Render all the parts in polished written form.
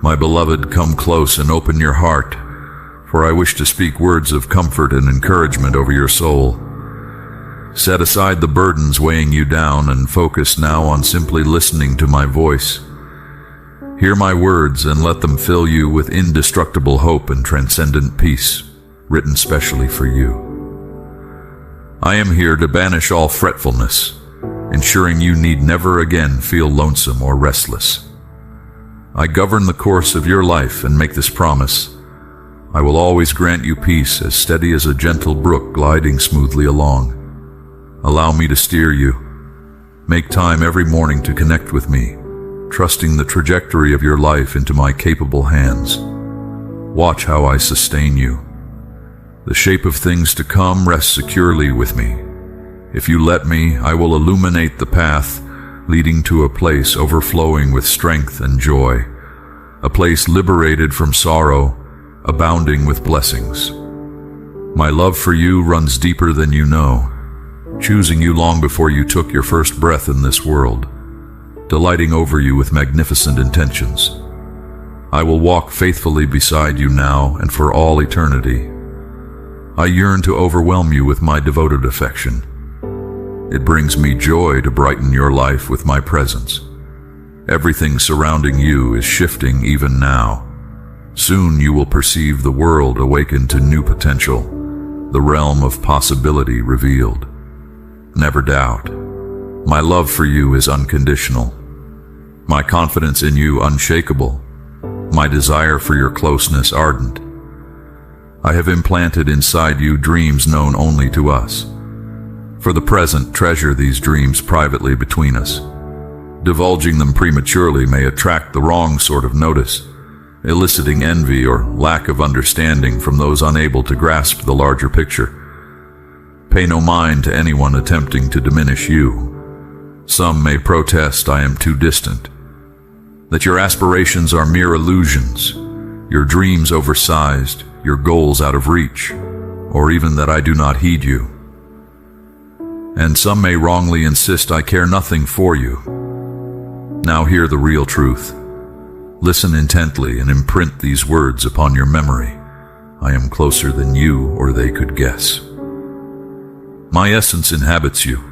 My beloved, come close and open your heart, for I wish to speak words of comfort and encouragement over your soul. Set aside the burdens weighing you down and focus now on simply listening to my voice. Hear my words and let them fill you with indestructible hope and transcendent peace, written specially for you. I am here to banish all fretfulness, ensuring you need never again feel lonesome or restless. I govern the course of your life and make this promise: I will always grant you peace as steady as a gentle brook gliding smoothly along. Allow me to steer you. Make time every morning to connect with me, trusting the trajectory of your life into my capable hands. Watch how I sustain you. The shape of things to come rests securely with me. If you let me, I will illuminate the path, leading to a place overflowing with strength and joy, a place liberated from sorrow, abounding with blessings. My love for you runs deeper than you know, choosing you long before you took your first breath in this world, delighting over you with magnificent intentions. I will walk faithfully beside you now and for all eternity. I yearn to overwhelm you with my devoted affection. It brings me joy to brighten your life with my presence. Everything surrounding you is shifting even now. Soon you will perceive the world awaken to new potential, the realm of possibility revealed. Never doubt, my love for you is unconditional, my confidence in you unshakable, my desire for your closeness ardent. I have implanted inside you dreams known only to us. For the present, treasure these dreams privately between us. Divulging them prematurely may attract the wrong sort of notice, eliciting envy or lack of understanding from those unable to grasp the larger picture. Pay no mind to anyone attempting to diminish you. Some may protest I am too distant, that your aspirations are mere illusions, your dreams oversized, your goals out of reach, or even that I do not heed you. And some may wrongly insist I care nothing for you. Now hear the real truth. Listen intently and imprint these words upon your memory. I am closer than you or they could guess. My essence inhabits you.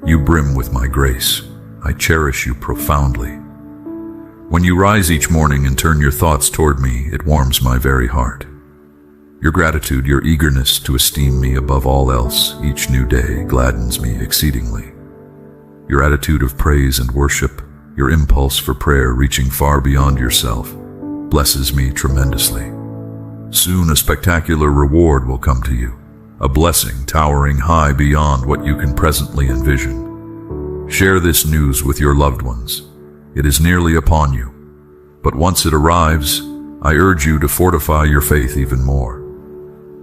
You brim with my grace. I cherish you profoundly. When you rise each morning and turn your thoughts toward me, it warms my very heart. Your gratitude, your eagerness to esteem me above all else each new day gladdens me exceedingly. Your attitude of praise and worship, your impulse for prayer reaching far beyond yourself, blesses me tremendously. Soon a spectacular reward will come to you, a blessing towering high beyond what you can presently envision. Share this news with your loved ones. It is nearly upon you, but once it arrives, I urge you to fortify your faith even more.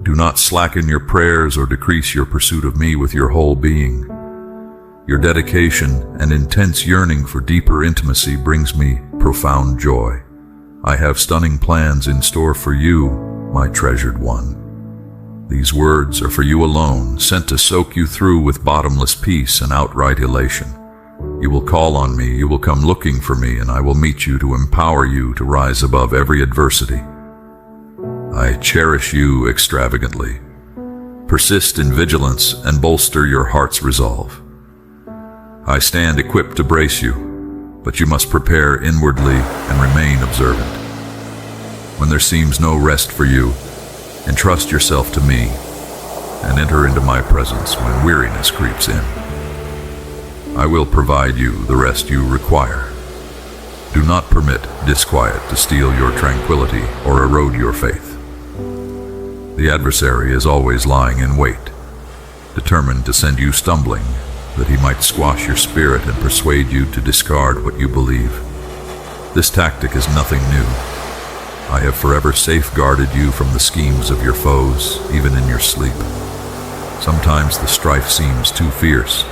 Do not slacken your prayers or decrease your pursuit of me with your whole being. Your dedication and intense yearning for deeper intimacy brings me profound joy. I have stunning plans in store for you, my treasured one. These words are for you alone, sent to soak you through with bottomless peace and outright elation. You will call on me, you will come looking for me, and I will meet you to empower you to rise above every adversity. I cherish you extravagantly. Persist in vigilance and bolster your heart's resolve. I stand equipped to brace you, but you must prepare inwardly and remain observant. When there seems no rest for you, entrust yourself to me and enter into my presence when weariness creeps in. I will provide you the rest you require. Do not permit disquiet to steal your tranquility or erode your faith. The adversary is always lying in wait, determined to send you stumbling, that he might squash your spirit and persuade you to discard what you believe. This tactic is nothing new. I have forever safeguarded you from the schemes of your foes, even in your sleep. Sometimes the strife seems too fierce,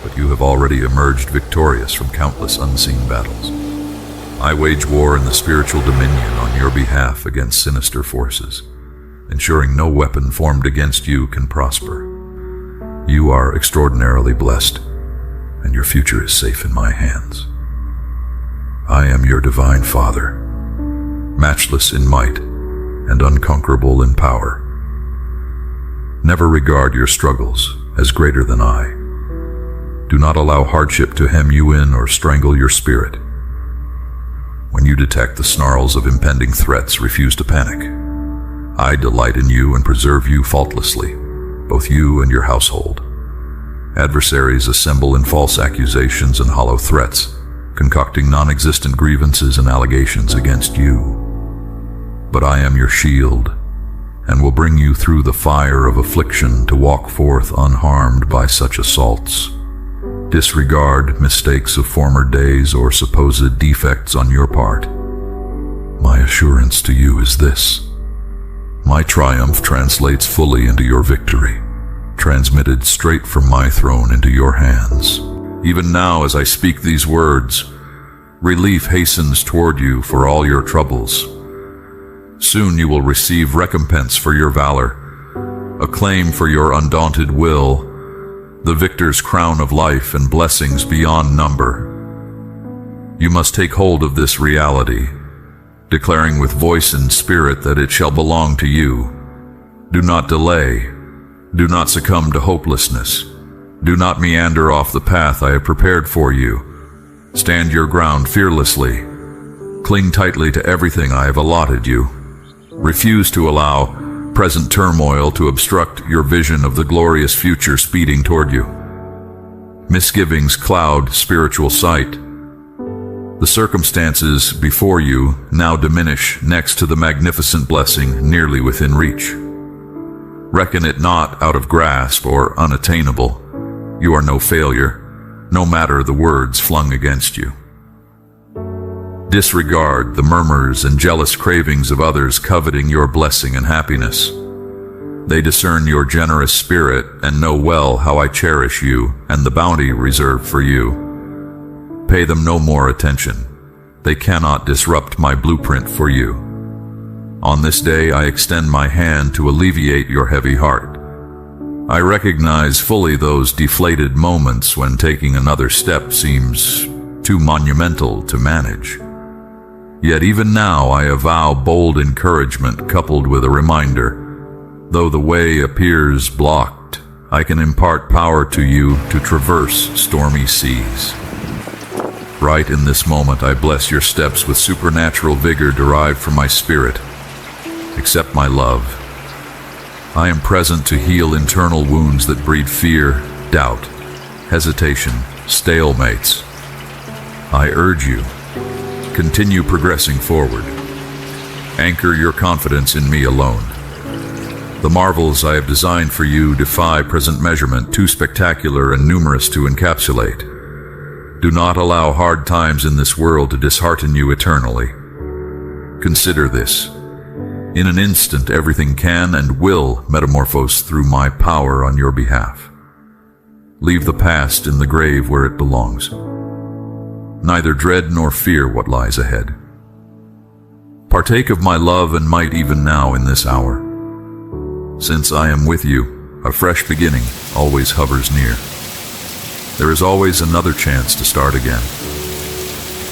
but you have already emerged victorious from countless unseen battles. I wage war in the spiritual dominion on your behalf against sinister forces, ensuring no weapon formed against you can prosper. You are extraordinarily blessed, and your future is safe in my hands. I am your divine Father, matchless in might, and unconquerable in power. Never regard your struggles as greater than I. Do not allow hardship to hem you in or strangle your spirit. When you detect the snarls of impending threats, refuse to panic. I delight in you and preserve you faultlessly, both you and your household. Adversaries assemble in false accusations and hollow threats, concocting non-existent grievances and allegations against you. But I am your shield, and will bring you through the fire of affliction to walk forth unharmed by such assaults. Disregard mistakes of former days or supposed defects on your part. My assurance to you is this: my triumph translates fully into your victory, transmitted straight from my throne into your hands. Even now, as I speak these words, relief hastens toward you for all your troubles. Soon you will receive recompense for your valor, acclaim for your undaunted will, the victor's crown of life and blessings beyond number. You must take hold of this reality, declaring with voice and spirit that it shall belong to you. Do not delay. Do not succumb to hopelessness. Do not meander off the path I have prepared for you. Stand your ground fearlessly. Cling tightly to everything I have allotted you. Refuse to allow present turmoil to obstruct your vision of the glorious future speeding toward you. Misgivings cloud spiritual sight. The circumstances before you now diminish next to the magnificent blessing nearly within reach. Reckon it not out of grasp or unattainable. You are no failure, no matter the words flung against you. Disregard the murmurs and jealous cravings of others coveting your blessing and happiness. They discern your generous spirit and know well how I cherish you and the bounty reserved for you. Pay them no more attention. They cannot disrupt my blueprint for you. On this day I extend my hand to alleviate your heavy heart. I recognize fully those deflated moments when taking another step seems too monumental to manage. Yet even now I avow bold encouragement coupled with a reminder. Though the way appears blocked, I can impart power to you to traverse stormy seas. Right in this moment I bless your steps with supernatural vigor derived from my spirit. Accept my love. I am present to heal internal wounds that breed fear, doubt, hesitation, stalemates. I urge you, continue progressing forward. Anchor your confidence in me alone. The marvels I have designed for you defy present measurement, too spectacular and numerous to encapsulate. Do not allow hard times in this world to dishearten you eternally. Consider this. In an instant, everything can and will metamorphose through my power on your behalf. Leave the past in the grave where it belongs. Neither dread nor fear what lies ahead. Partake of my love and might even now in this hour. Since I am with you, a fresh beginning always hovers near. There is always another chance to start again.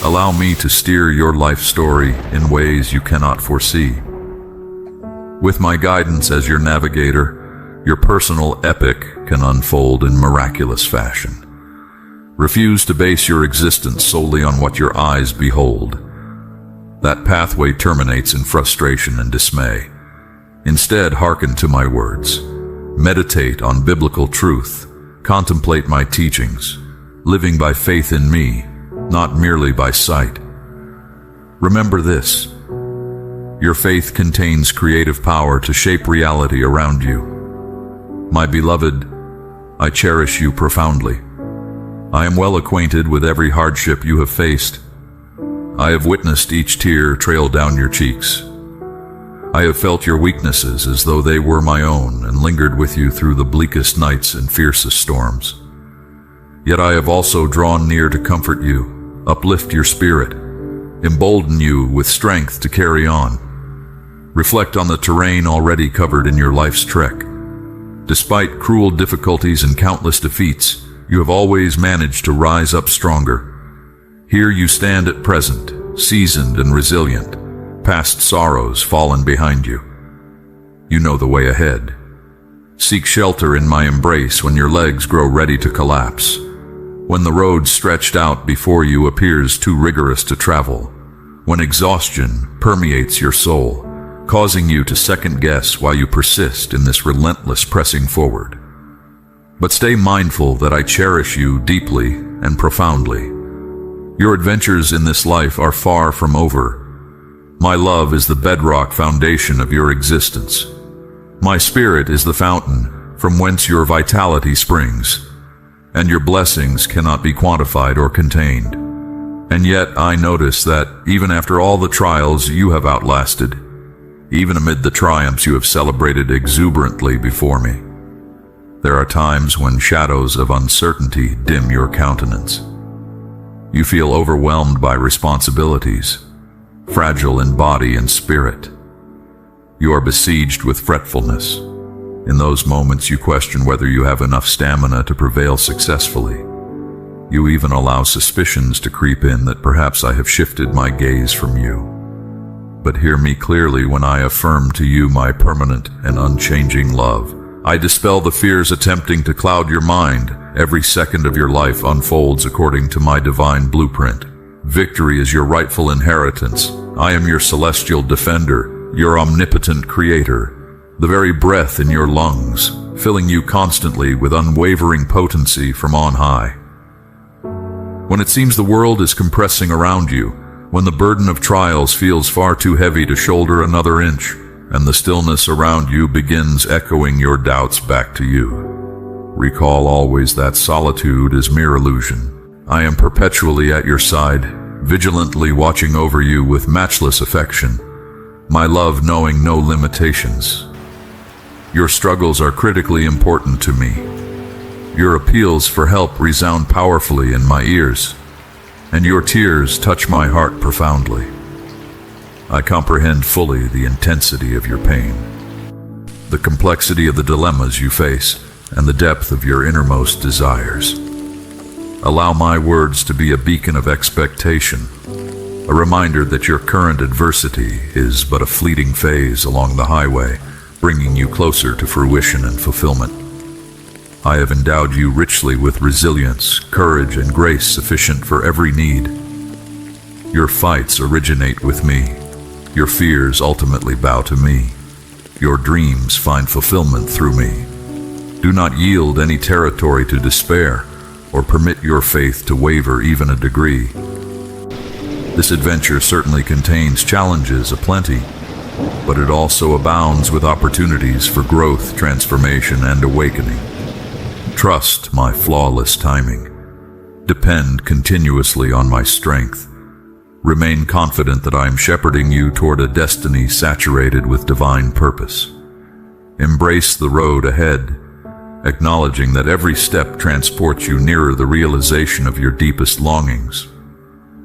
Allow me to steer your life story in ways you cannot foresee. With my guidance as your navigator, your personal epic can unfold in miraculous fashion. Refuse to base your existence solely on what your eyes behold. That pathway terminates in frustration and dismay. Instead, hearken to my words. Meditate on biblical truth. Contemplate my teachings, living by faith in me, not merely by sight. Remember this. Your faith contains creative power to shape reality around you. My beloved, I cherish you profoundly. I am well acquainted with every hardship you have faced. I have witnessed each tear trail down your cheeks. I have felt your weaknesses as though they were my own and lingered with you through the bleakest nights and fiercest storms. Yet I have also drawn near to comfort you, uplift your spirit, embolden you with strength to carry on. Reflect on the terrain already covered in your life's trek. Despite cruel difficulties and countless defeats, you have always managed to rise up stronger. Here you stand at present, seasoned and resilient, past sorrows fallen behind you. You know the way ahead. Seek shelter in my embrace when your legs grow ready to collapse, when the road stretched out before you appears too rigorous to travel, when exhaustion permeates your soul, causing you to second-guess why you persist in this relentless pressing forward. But stay mindful that I cherish you deeply and profoundly. Your adventures in this life are far from over. My love is the bedrock foundation of your existence. My spirit is the fountain from whence your vitality springs, and your blessings cannot be quantified or contained. And yet I notice that even after all the trials you have outlasted, even amid the triumphs you have celebrated exuberantly before me, there are times when shadows of uncertainty dim your countenance. You feel overwhelmed by responsibilities, fragile in body and spirit. You are besieged with fretfulness. In those moments you question whether you have enough stamina to prevail successfully. You even allow suspicions to creep in that perhaps I have shifted my gaze from you. But hear me clearly when I affirm to you my permanent and unchanging love. I dispel the fears attempting to cloud your mind. Every second of your life unfolds according to my divine blueprint. Victory is your rightful inheritance. I am your celestial defender, your omnipotent creator, the very breath in your lungs, filling you constantly with unwavering potency from on high. When it seems the world is compressing around you, when the burden of trials feels far too heavy to shoulder another inch, and the stillness around you begins echoing your doubts back to you, recall always that solitude is mere illusion. I am perpetually at your side, vigilantly watching over you with matchless affection, my love knowing no limitations. Your struggles are critically important to me. Your appeals for help resound powerfully in my ears, and your tears touch my heart profoundly. I comprehend fully the intensity of your pain, the complexity of the dilemmas you face, and the depth of your innermost desires. Allow my words to be a beacon of expectation, a reminder that your current adversity is but a fleeting phase along the highway, bringing you closer to fruition and fulfillment. I have endowed you richly with resilience, courage, and grace sufficient for every need. Your fights originate with me. Your fears ultimately bow to me. Your dreams find fulfillment through me. Do not yield any territory to despair, or permit your faith to waver even a degree. This adventure certainly contains challenges aplenty, but it also abounds with opportunities for growth, transformation, and awakening. Trust my flawless timing. Depend continuously on my strength. Remain confident that I am shepherding you toward a destiny saturated with divine purpose. Embrace the road ahead, acknowledging that every step transports you nearer the realization of your deepest longings.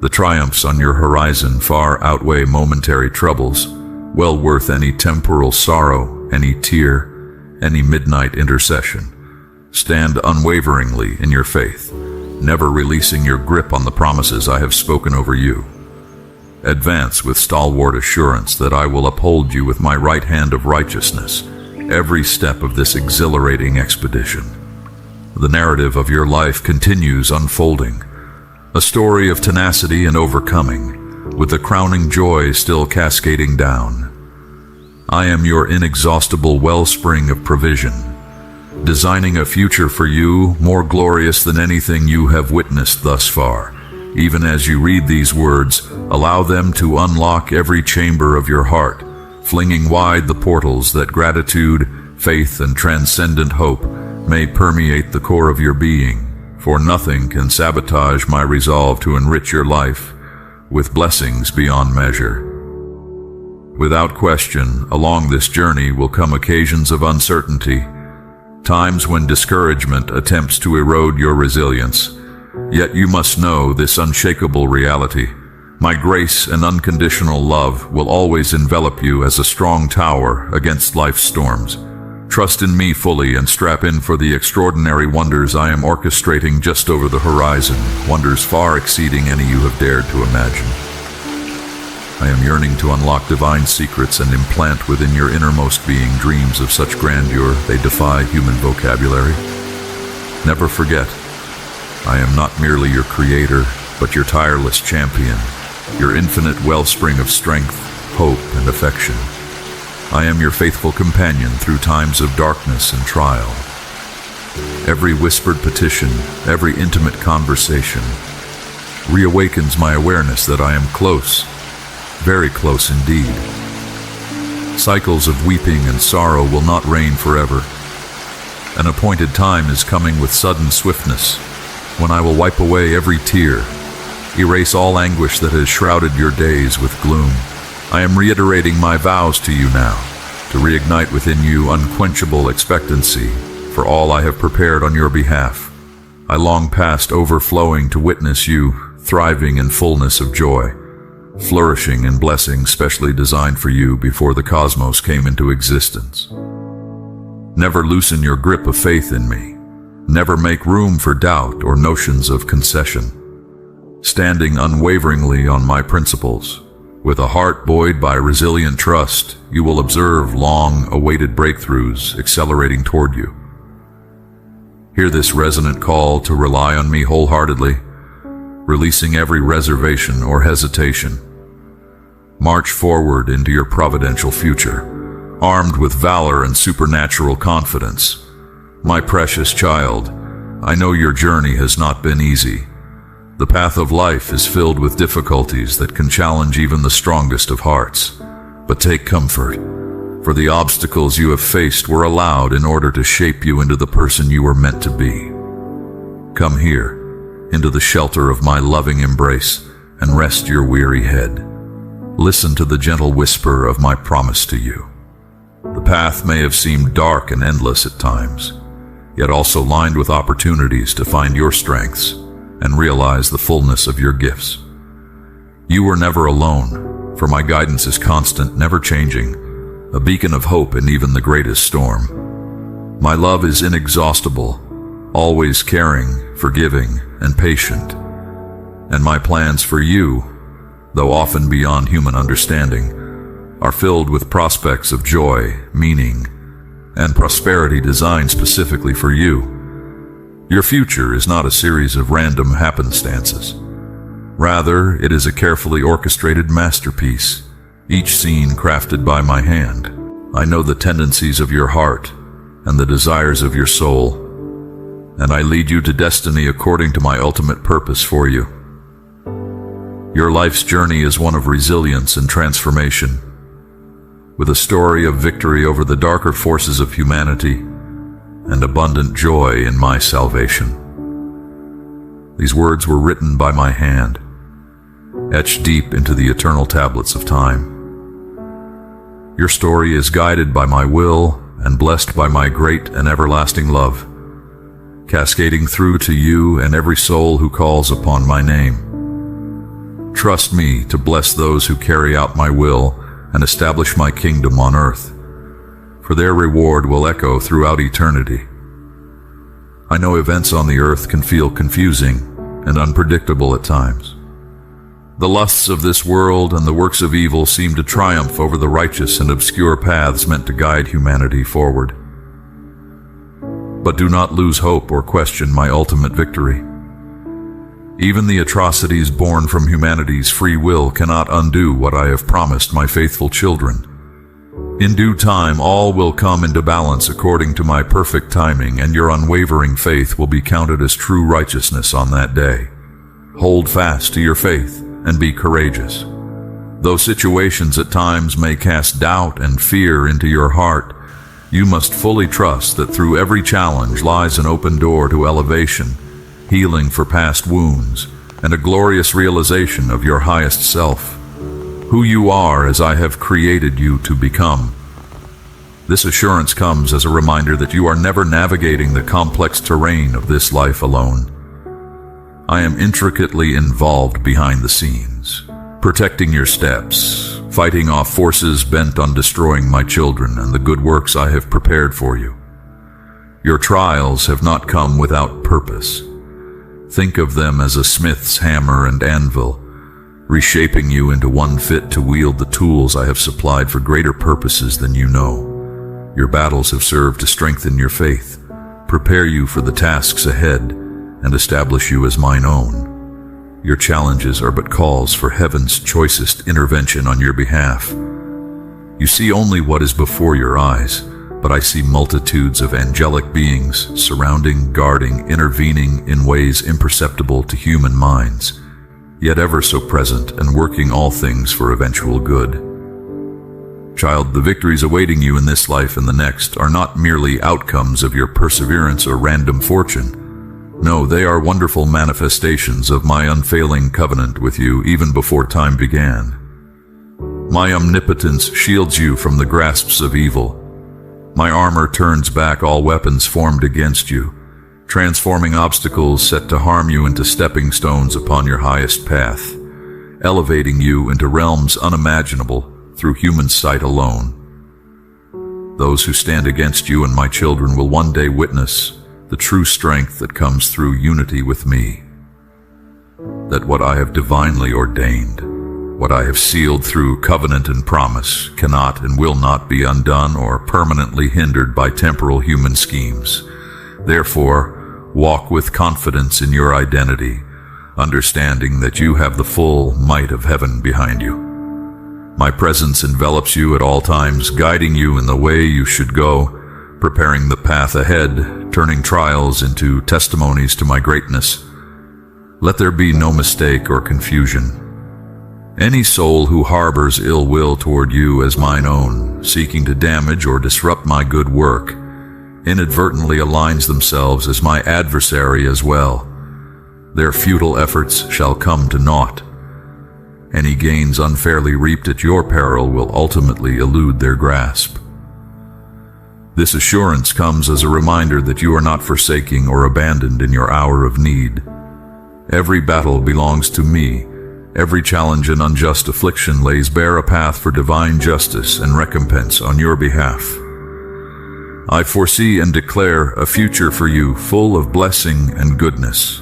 The triumphs on your horizon far outweigh momentary troubles, well worth any temporal sorrow, any tear, any midnight intercession. Stand unwaveringly in your faith, never releasing your grip on the promises I have spoken over you. Advance with stalwart assurance that I will uphold you with my right hand of righteousness, every step of this exhilarating expedition. The narrative of your life continues unfolding, a story of tenacity and overcoming, with the crowning joy still cascading down. I am your inexhaustible wellspring of provision, designing a future for you more glorious than anything you have witnessed thus far. Even as you read these words, allow them to unlock every chamber of your heart, flinging wide the portals that gratitude, faith, and transcendent hope may permeate the core of your being. For nothing can sabotage my resolve to enrich your life with blessings beyond measure. Without question, along this journey will come occasions of uncertainty, times when discouragement attempts to erode your resilience. Yet you must know this unshakable reality. My grace and unconditional love will always envelop you as a strong tower against life's storms. Trust in me fully and strap in for the extraordinary wonders I am orchestrating just over the horizon, wonders far exceeding any you have dared to imagine. I am yearning to unlock divine secrets and implant within your innermost being dreams of such grandeur they defy human vocabulary. Never forget, I am not merely your creator, but your tireless champion, your infinite wellspring of strength, hope, and affection. I am your faithful companion through times of darkness and trial. Every whispered petition, every intimate conversation, reawakens my awareness that I am close, very close indeed. Cycles of weeping and sorrow will not reign forever. An appointed time is coming with sudden swiftness, when I will wipe away every tear, erase all anguish that has shrouded your days with gloom. I am reiterating my vows to you now, to reignite within you unquenchable expectancy for all I have prepared on your behalf. I long past overflowing to witness you thriving in fullness of joy, flourishing in blessings specially designed for you before the cosmos came into existence. Never loosen your grip of faith in me. Never make room for doubt or notions of concession. Standing unwaveringly on my principles, with a heart buoyed by resilient trust, you will observe long-awaited breakthroughs accelerating toward you. Hear this resonant call to rely on me wholeheartedly, releasing every reservation or hesitation. March forward into your providential future, armed with valor and supernatural confidence. My precious child, I know your journey has not been easy. The path of life is filled with difficulties that can challenge even the strongest of hearts. But take comfort, for the obstacles you have faced were allowed in order to shape you into the person you were meant to be. Come here, into the shelter of my loving embrace, and rest your weary head. Listen to the gentle whisper of my promise to you. The path may have seemed dark and endless at times, yet also lined with opportunities to find your strengths and realize the fullness of your gifts. You were never alone, for my guidance is constant, never changing, a beacon of hope in even the greatest storm. My love is inexhaustible, always caring, forgiving, and patient. And my plans for you, though often beyond human understanding, are filled with prospects of joy, meaning, and prosperity designed specifically for you. Your future is not a series of random happenstances. Rather, it is a carefully orchestrated masterpiece, each scene crafted by my hand. I know the tendencies of your heart and the desires of your soul, and I lead you to destiny according to my ultimate purpose for you. Your life's journey is one of resilience and transformation, with a story of victory over the darker forces of humanity and abundant joy in my salvation. These words were written by my hand, etched deep into the eternal tablets of time. Your story is guided by my will and blessed by my great and everlasting love, cascading through to you and every soul who calls upon my name. Trust me to bless those who carry out my will and establish my kingdom on earth, for their reward will echo throughout eternity. I know events on the earth can feel confusing and unpredictable at times. The lusts of this world and the works of evil seem to triumph over the righteous and obscure paths meant to guide humanity forward. But do not lose hope or question my ultimate victory. Even the atrocities born from humanity's free will cannot undo what I have promised my faithful children. In due time, all will come into balance according to my perfect timing, and your unwavering faith will be counted as true righteousness on that day. Hold fast to your faith and be courageous. Though situations at times may cast doubt and fear into your heart, you must fully trust that through every challenge lies an open door to elevation, healing for past wounds, and a glorious realization of your highest self, who you are as I have created you to become. This assurance comes as a reminder that you are never navigating the complex terrain of this life alone. I am intricately involved behind the scenes, protecting your steps, fighting off forces bent on destroying my children and the good works I have prepared for you. Your trials have not come without purpose. Think of them as a smith's hammer and anvil, reshaping you into one fit to wield the tools I have supplied for greater purposes than you know. Your battles have served to strengthen your faith, prepare you for the tasks ahead, and establish you as mine own. Your challenges are but calls for heaven's choicest intervention on your behalf. You see only what is before your eyes, but I see multitudes of angelic beings surrounding, guarding, intervening in ways imperceptible to human minds, yet ever so present and working all things for eventual good. Child, the victories awaiting you in this life and the next are not merely outcomes of your perseverance or random fortune. No, they are wonderful manifestations of my unfailing covenant with you even before time began. My omnipotence shields you from the grasps of evil. My armor turns back all weapons formed against you, transforming obstacles set to harm you into stepping stones upon your highest path, elevating you into realms unimaginable through human sight alone. Those who stand against you and my children will one day witness the true strength that comes through unity with me. That what I have divinely ordained, what I have sealed through covenant and promise, cannot and will not be undone or permanently hindered by temporal human schemes. Therefore, walk with confidence in your identity, understanding that you have the full might of heaven behind you. My presence envelops you at all times, guiding you in the way you should go, preparing the path ahead, turning trials into testimonies to my greatness. Let there be no mistake or confusion. Any soul who harbors ill will toward you as mine own, seeking to damage or disrupt my good work, inadvertently aligns themselves as my adversary as well. Their futile efforts shall come to naught. Any gains unfairly reaped at your peril will ultimately elude their grasp. This assurance comes as a reminder that you are not forsaken or abandoned in your hour of need. Every battle belongs to me. Every challenge and unjust affliction lays bare a path for divine justice and recompense on your behalf. I foresee and declare a future for you full of blessing and goodness,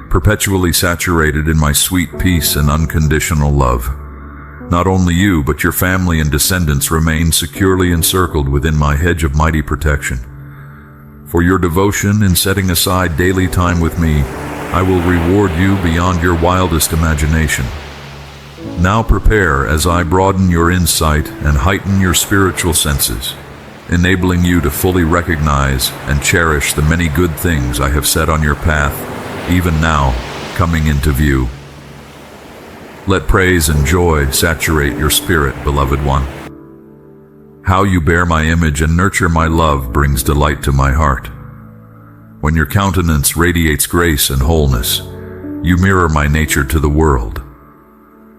perpetually saturated in my sweet peace and unconditional love. Not only you, but your family and descendants remain securely encircled within my hedge of mighty protection. For your devotion in setting aside daily time with me, I will reward you beyond your wildest imagination. Now prepare as I broaden your insight and heighten your spiritual senses, enabling you to fully recognize and cherish the many good things I have set on your path, even now, coming into view. Let praise and joy saturate your spirit, beloved one. How you bear my image and nurture my love brings delight to my heart. When your countenance radiates grace and wholeness, you mirror my nature to the world.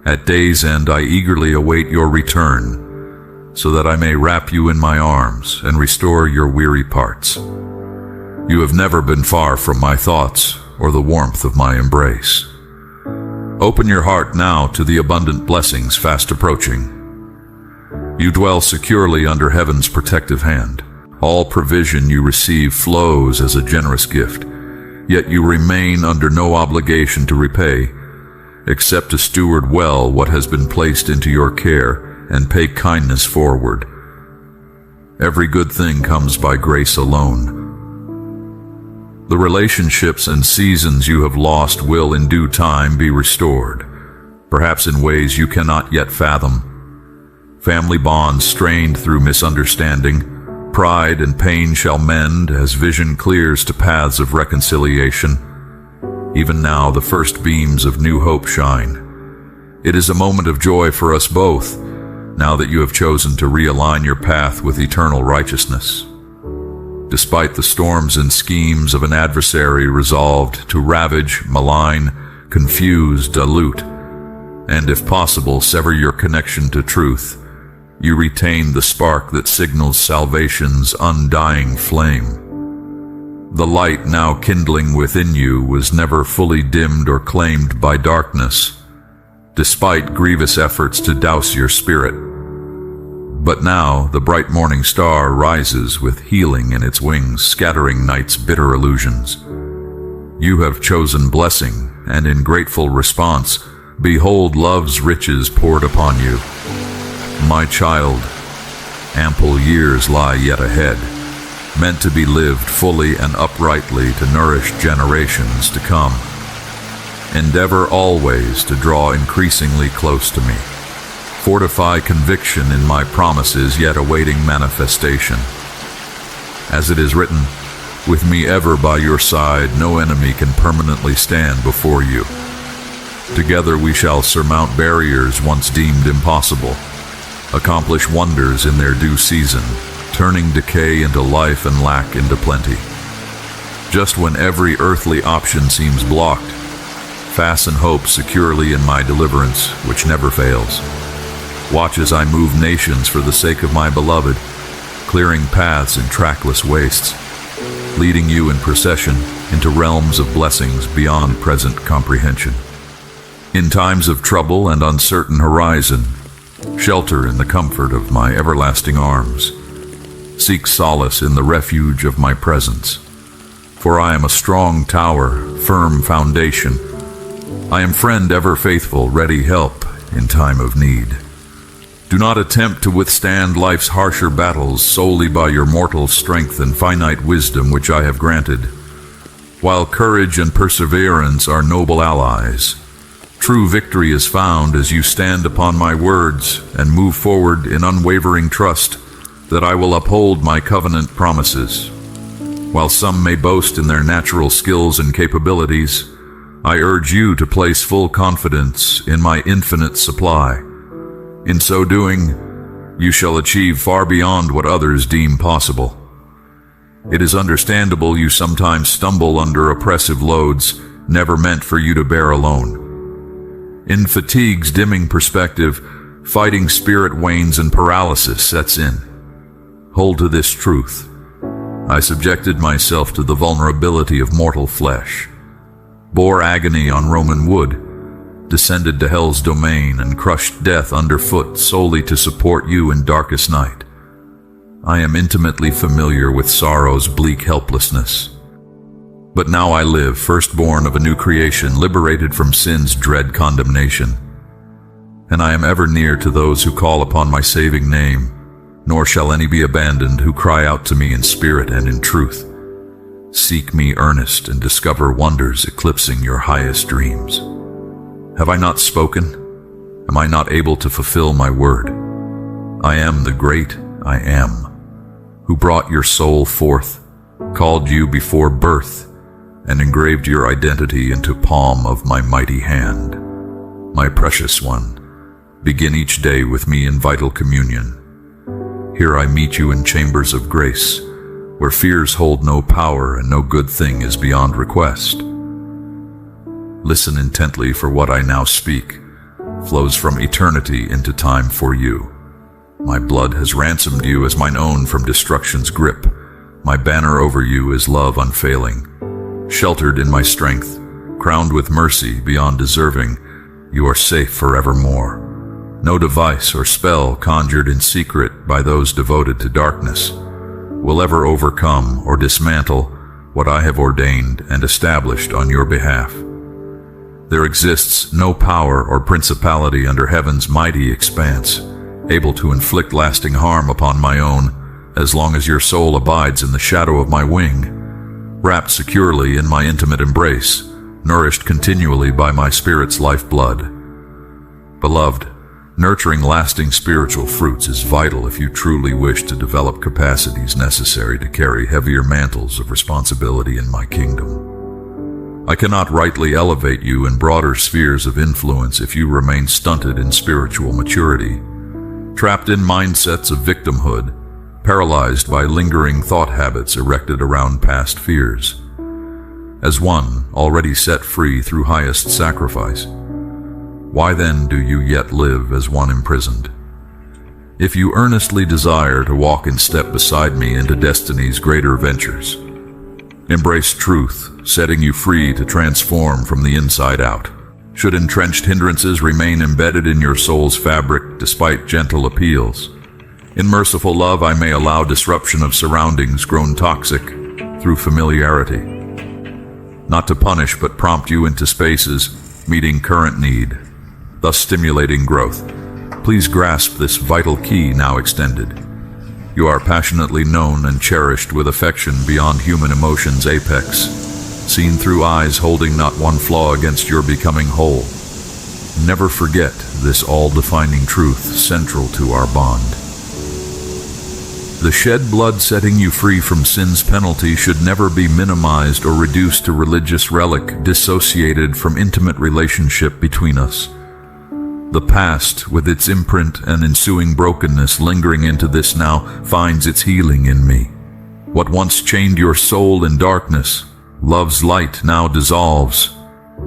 At day's end, I eagerly await your return, so that I may wrap you in my arms and restore your weary parts. You have never been far from my thoughts or the warmth of my embrace. Open your heart now to the abundant blessings fast approaching. You dwell securely under heaven's protective hand. All provision you receive flows as a generous gift, yet you remain under no obligation to repay, except to steward well what has been placed into your care and pay kindness forward. Every good thing comes by grace alone. The relationships and seasons you have lost will in due time be restored, perhaps in ways you cannot yet fathom. Family bonds strained through misunderstanding, pride and pain shall mend as vision clears to paths of reconciliation. Even now the first beams of new hope shine. It is a moment of joy for us both, now that you have chosen to realign your path with eternal righteousness. Despite the storms and schemes of an adversary resolved to ravage, malign, confuse, dilute, and if possible sever your connection to truth, you retain the spark that signals salvation's undying flame. The light now kindling within you was never fully dimmed or claimed by darkness, despite grievous efforts to douse your spirit. But now the bright morning star rises with healing in its wings, scattering night's bitter illusions. You have chosen blessing, and in grateful response, Behold love's riches poured upon you. My child, ample years lie yet ahead, meant to be lived fully and uprightly to nourish generations to come. Endeavor always to draw increasingly close to me. Fortify conviction in my promises yet awaiting manifestation. As it is written, with me ever by your side, no enemy can permanently stand before you. Together we shall surmount barriers once deemed impossible, accomplish wonders in their due season, turning decay into life and lack into plenty. Just when every earthly option seems blocked, fasten hope securely in my deliverance, which never fails. Watch as I move nations for the sake of my beloved, clearing paths in trackless wastes, leading you in procession into realms of blessings beyond present comprehension. In times of trouble and uncertain horizon, shelter in the comfort of my everlasting arms. Seek solace in the refuge of my presence. For I am a strong tower, firm foundation. I am friend ever faithful, ready help in time of need. Do not attempt to withstand life's harsher battles solely by your mortal strength and finite wisdom which I have granted. While courage and perseverance are noble allies, true victory is found as you stand upon my words and move forward in unwavering trust that I will uphold my covenant promises. While some may boast in their natural skills and capabilities, I urge you to place full confidence in my infinite supply. In so doing, you shall achieve far beyond what others deem possible. It is understandable you sometimes stumble under oppressive loads never meant for you to bear alone. In fatigue's dimming perspective, fighting spirit wanes and paralysis sets in. Hold to this truth. I subjected myself to the vulnerability of mortal flesh, bore agony on Roman wood, descended to hell's domain and crushed death underfoot solely to support you in darkest night. I am intimately familiar with sorrow's bleak helplessness. But now I live, firstborn of a new creation, liberated from sin's dread condemnation. And I am ever near to those who call upon my saving name, nor shall any be abandoned who cry out to me in spirit and in truth. Seek me earnest and discover wonders eclipsing your highest dreams. Have I not spoken? Am I not able to fulfill my word? I am the great I am, who brought your soul forth, called you before birth, and engraved your identity into palm of my mighty hand. My precious one, begin each day with me in vital communion. Here I meet you in chambers of grace, where fears hold no power and no good thing is beyond request. Listen intently, for what I now speak flows from eternity into time for you. My blood has ransomed you as mine own from destruction's grip. My banner over you is love unfailing. Sheltered in my strength, crowned with mercy beyond deserving, you are safe forevermore. No device or spell conjured in secret by those devoted to darkness will ever overcome or dismantle what I have ordained and established on your behalf. There exists no power or principality under heaven's mighty expanse able to inflict lasting harm upon my own, as long as your soul abides in the shadow of my wing, wrapped securely in my intimate embrace, nourished continually by my spirit's lifeblood. Beloved, nurturing lasting spiritual fruits is vital if you truly wish to develop capacities necessary to carry heavier mantles of responsibility in my kingdom. I cannot rightly elevate you in broader spheres of influence if you remain stunted in spiritual maturity, trapped in mindsets of victimhood, paralyzed by lingering thought habits erected around past fears. As one already set free through highest sacrifice, why then do you yet live as one imprisoned? If you earnestly desire to walk in step beside me into destiny's greater ventures, embrace truth, setting you free to transform from the inside out. Should entrenched hindrances remain embedded in your soul's fabric despite gentle appeals, in merciful love I may allow disruption of surroundings grown toxic through familiarity. Not to punish but prompt you into spaces meeting current need, thus stimulating growth. Please grasp this vital key now extended. You are passionately known and cherished with affection beyond human emotion's apex, seen through eyes holding not one flaw against your becoming whole. Never forget this all-defining truth central to our bond. The shed blood setting you free from sin's penalty should never be minimized or reduced to religious relic dissociated from intimate relationship between us. The past, with its imprint and ensuing brokenness lingering into this now, finds its healing in me. What once chained your soul in darkness, love's light now dissolves,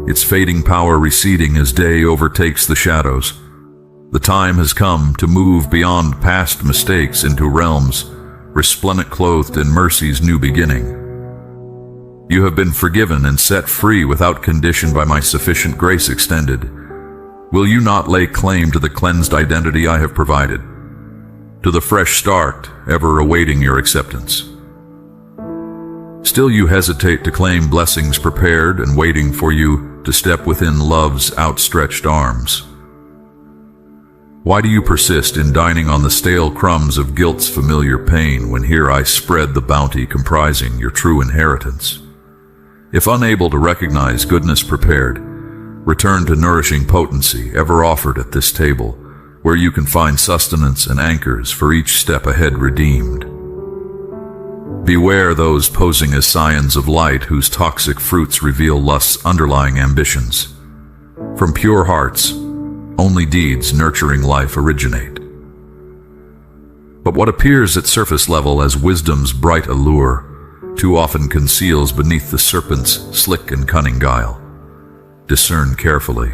its fading power receding as day overtakes the shadows. The time has come to move beyond past mistakes into realms resplendent clothed in mercy's new beginning. You have been forgiven and set free without condition by my sufficient grace extended. Will you not lay claim to the cleansed identity I have provided, to the fresh start ever awaiting your acceptance? Still you hesitate to claim blessings prepared and waiting for you to step within love's outstretched arms. Why do you persist in dining on the stale crumbs of guilt's familiar pain when here I spread the bounty comprising your true inheritance? If unable to recognize goodness prepared, return to nourishing potency ever offered at this table, where you can find sustenance and anchors for each step ahead redeemed. Beware those posing as scions of light whose toxic fruits reveal lust's underlying ambitions. From pure hearts, only deeds nurturing life originate. But what appears at surface level as wisdom's bright allure too often conceals beneath the serpent's slick and cunning guile. Discern carefully.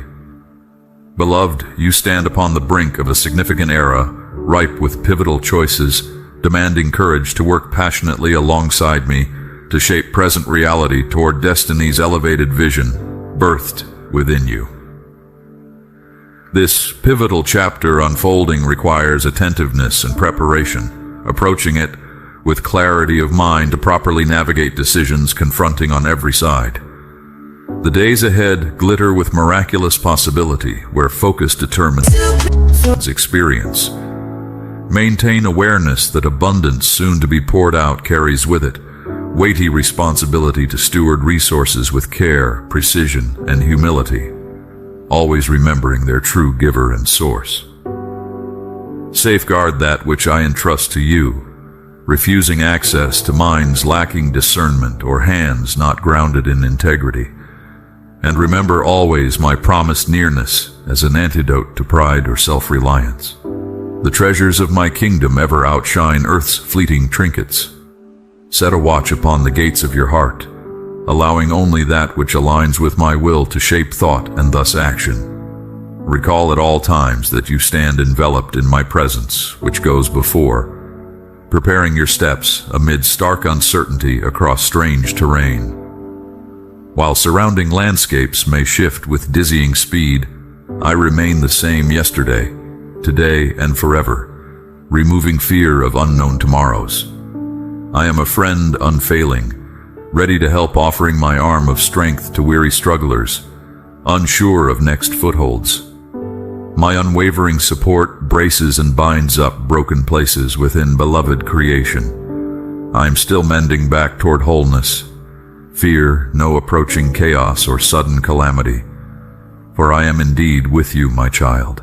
Beloved, you stand upon the brink of a significant era, ripe with pivotal choices, demanding courage to work passionately alongside me to shape present reality toward destiny's elevated vision, birthed within you. This pivotal chapter unfolding requires attentiveness and preparation, approaching it with clarity of mind to properly navigate decisions confronting on every side. The days ahead glitter with miraculous possibility where focus determines experience. Maintain awareness that abundance soon to be poured out carries with it weighty responsibility to steward resources with care, precision, and humility, always remembering their true giver and source. Safeguard that which I entrust to you, refusing access to minds lacking discernment or hands not grounded in integrity. And remember always my promised nearness as an antidote to pride or self-reliance. The treasures of my kingdom ever outshine earth's fleeting trinkets. Set a watch upon the gates of your heart, allowing only that which aligns with my will to shape thought and thus action. Recall at all times that you stand enveloped in my presence, which goes before, preparing your steps amid stark uncertainty across strange terrain. While surrounding landscapes may shift with dizzying speed, I remain the same yesterday, today, and forever, removing fear of unknown tomorrows. I am a friend unfailing, ready to help, offering my arm of strength to weary strugglers, unsure of next footholds. My unwavering support braces and binds up broken places within beloved creation. I am still mending back toward wholeness. Fear no approaching chaos or sudden calamity, for I am indeed with you, my child.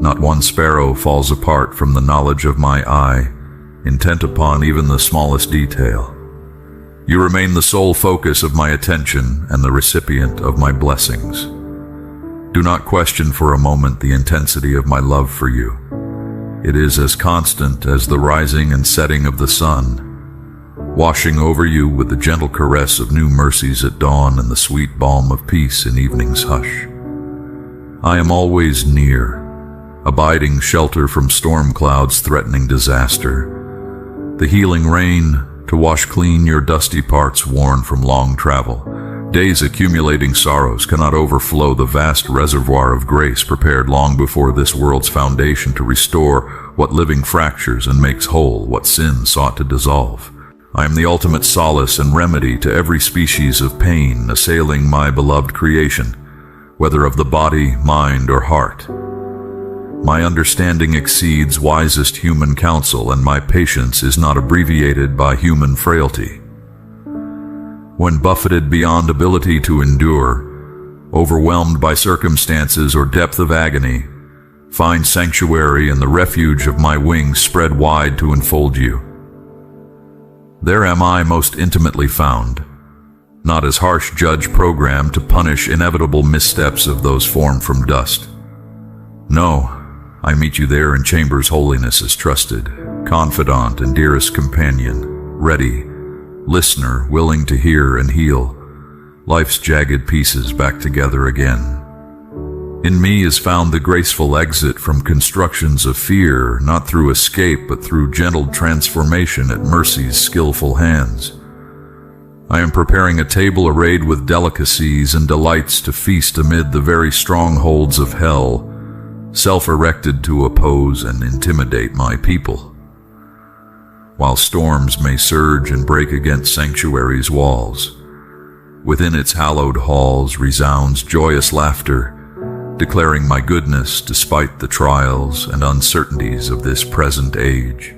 Not one sparrow falls apart from the knowledge of my eye, intent upon even the smallest detail. You remain the sole focus of my attention and the recipient of my blessings. Do not question for a moment the intensity of my love for you. It is as constant as the rising and setting of the sun, washing over you with the gentle caress of new mercies at dawn and the sweet balm of peace in evening's hush. I am always near, abiding shelter from storm clouds threatening disaster, the healing rain to wash clean your dusty parts worn from long travel. Days accumulating sorrows cannot overflow the vast reservoir of grace prepared long before this world's foundation to restore what living fractures and makes whole what sin sought to dissolve. I am the ultimate solace and remedy to every species of pain assailing my beloved creation, whether of the body, mind, or heart. My understanding exceeds wisest human counsel, and my patience is not abbreviated by human frailty. When buffeted beyond ability to endure, overwhelmed by circumstances or depth of agony, find sanctuary in the refuge of my wings spread wide to enfold you. There am I most intimately found, not as harsh judge programmed to punish inevitable missteps of those formed from dust. No, I meet you there in chambers holiness is trusted, confidant and dearest companion, ready, listener willing to hear and heal life's jagged pieces back together again. In me is found the graceful exit from constructions of fear, not through escape but through gentle transformation at mercy's skillful hands. I am preparing a table arrayed with delicacies and delights to feast amid the very strongholds of hell, self-erected to oppose and intimidate my people. While storms may surge and break against sanctuary's walls, within its hallowed halls resounds joyous laughter, declaring my goodness despite the trials and uncertainties of this present age.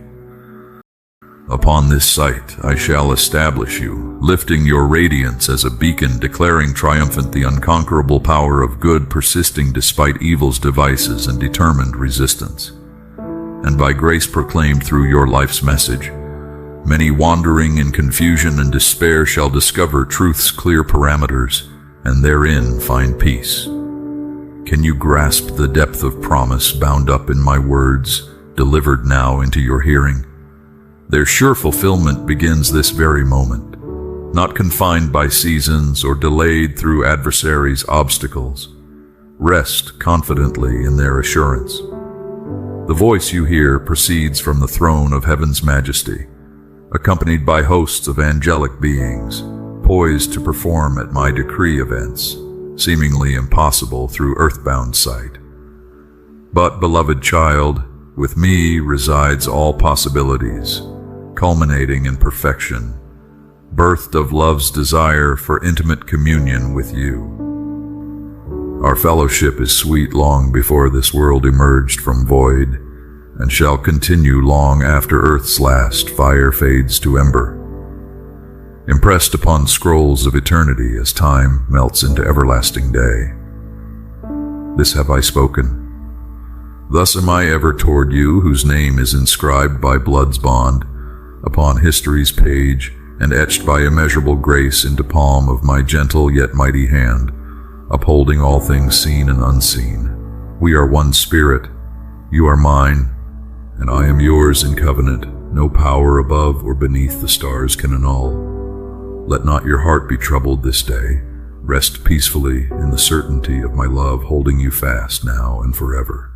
Upon this site I shall establish you, lifting your radiance as a beacon, declaring triumphant the unconquerable power of good persisting despite evil's devices and determined resistance. And by grace proclaimed through your life's message, many wandering in confusion and despair shall discover truth's clear parameters, and therein find peace. Can you grasp the depth of promise bound up in my words, delivered now into your hearing? Their sure fulfillment begins this very moment, not confined by seasons or delayed through adversaries' obstacles. Rest confidently in their assurance. The voice you hear proceeds from the throne of heaven's majesty, accompanied by hosts of angelic beings, poised to perform at my decree events, seemingly impossible through earthbound sight. But, beloved child, with me resides all possibilities, culminating in perfection, birthed of love's desire for intimate communion with you. Our fellowship is sweet long before this world emerged from void, and shall continue long after earth's last fire fades to ember, impressed upon scrolls of eternity as time melts into everlasting day. This have I spoken. Thus am I ever toward you, whose name is inscribed by blood's bond upon history's page and etched by immeasurable grace into palm of my gentle yet mighty hand, upholding all things seen and unseen. We are one spirit. You are mine, and I am yours in covenant. No power above or beneath the stars can annul. Let not your heart be troubled this day. Rest peacefully in the certainty of my love holding you fast now and forever.